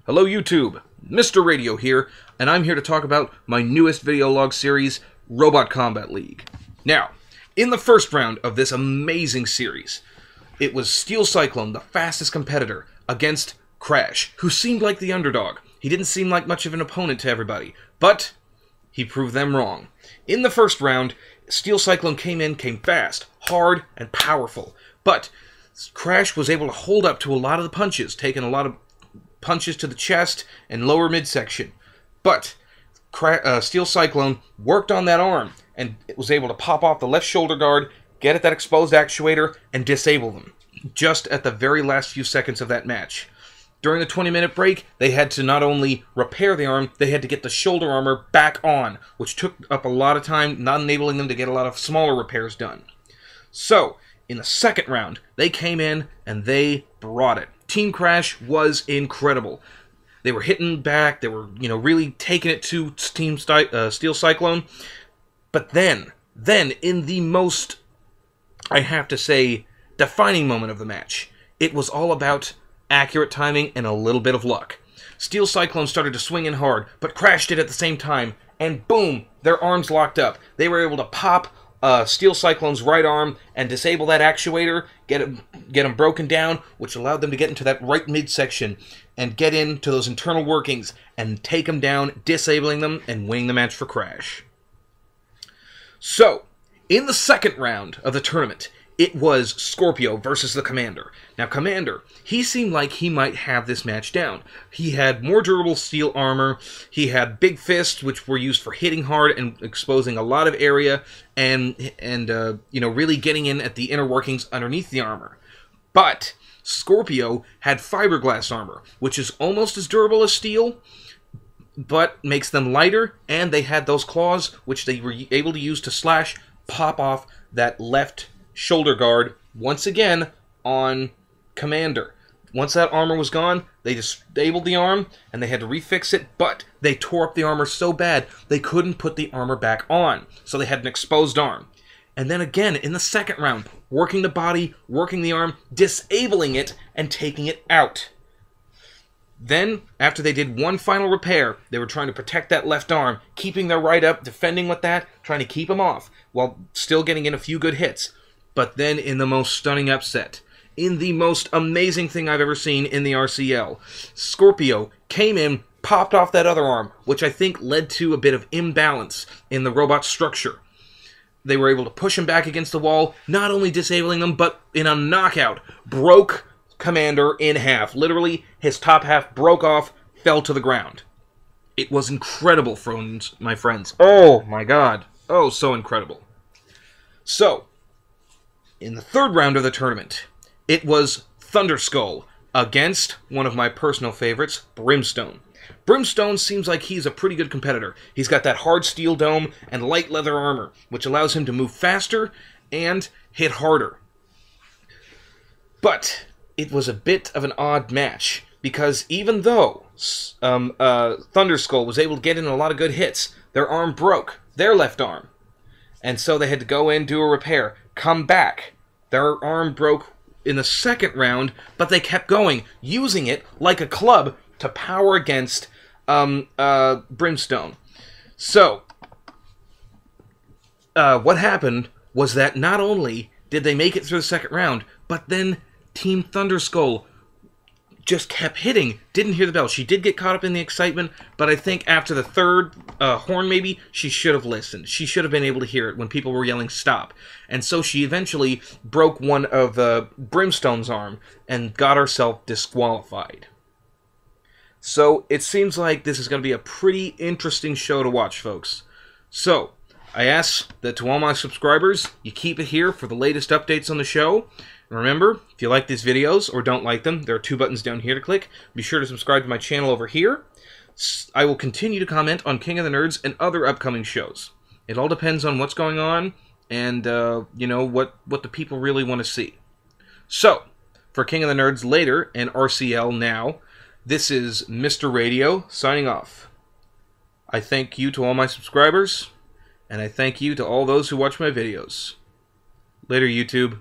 Hello YouTube, MR.Radio here, and I'm here to talk about my newest video log series, Robot Combat League. Now, in the first round of this amazing series, it was Steel Cyclone, the fastest competitor, against Crash, who seemed like the underdog. He didn't seem like much of an opponent to everybody, but he proved them wrong. In the first round, Steel Cyclone came fast, hard, and powerful, but Crash was able to hold up to a lot of the punches, taking a lot of punches to the chest and lower midsection. But Steel Cyclone worked on that arm and was able to pop off the left shoulder guard, get at that exposed actuator, and disable them, just at the very last few seconds of that match. During the 20-minute break, they had to not only repair the arm, they had to get the shoulder armor back on, which took up a lot of time, not enabling them to get a lot of smaller repairs done. So, in the second round, they came in and they brought it. Team Crash was incredible. They were hitting back, they were, really taking it to Team Steel Cyclone. But then, in the most, I have to say, defining moment of the match, it was all about accurate timing and a little bit of luck. Steel Cyclone started to swing in hard, but Crash did at the same time, and boom, their arms locked up. They were able to pop Steel Cyclone's right arm and disable that actuator, get him broken down, which allowed them to get into that right midsection and get into those internal workings and take them down, disabling them and winning the match for Crash. So, in the second round of the tournament, it was Scorpio versus the Commander. Now, Commander, he seemed like he might have this match down. He had more durable steel armor, he had big fists, which were used for hitting hard and exposing a lot of area, and really getting in at the inner workings underneath the armor. But Scorpio had fiberglass armor, which is almost as durable as steel, but makes them lighter, and they had those claws, which they were able to use to slash, pop off that left shoulder guard once again on Commander. Once that armor was gone, they disabled the arm and they had to refix it, but they tore up the armor so bad they couldn't put the armor back on, so they had an exposed arm. And then again in the second round, working the body, working the arm, disabling it and taking it out. Then, after they did one final repair, they were trying to protect that left arm, keeping their right up, defending with that, trying to keep him off, while still getting in a few good hits. But then, in the most stunning upset, in the most amazing thing I've ever seen in the RCL, Scorpio came in, popped off that other arm, which I think led to a bit of imbalance in the robot's structure. They were able to push him back against the wall, not only disabling them, but in a knockout, broke Commander in half. Literally, his top half broke off, fell to the ground. It was incredible, my friends. Oh my god. Oh, so incredible. So, in the third round of the tournament, it was Thunderskull against one of my personal favorites, Brimstone. Brimstone seems like he's a pretty good competitor. He's got that hard steel dome and light leather armor, which allows him to move faster and hit harder. But it was a bit of an odd match, because even though Thunderskull was able to get in a lot of good hits, their arm broke, their left arm. And so they had to go in, do a repair, come back. Their arm broke in the second round, but they kept going, using it like a club to power against Brimstone. So, what happened was that not only did they make it through the second round, but then Team Thunderskull just kept hitting. Didn't hear the bell. She did get caught up in the excitement, but I think after the third horn maybe, she should have listened. She should have been able to hear it when people were yelling stop. And so she eventually broke one of Brimstone's arm and got herself disqualified. So it seems like this is going to be a pretty interesting show to watch, folks. So I ask that to all my subscribers, you keep it here for the latest updates on the show. Remember, if you like these videos or don't like them, there are two buttons down here to click. Be sure to subscribe to my channel over here. I will continue to comment on King of the Nerds and other upcoming shows. It all depends on what's going on and, what the people really want to see. So, for King of the Nerds later and RCL now, this is MR.Radio signing off. I thank you to all my subscribers, and I thank you to all those who watch my videos. Later, YouTube.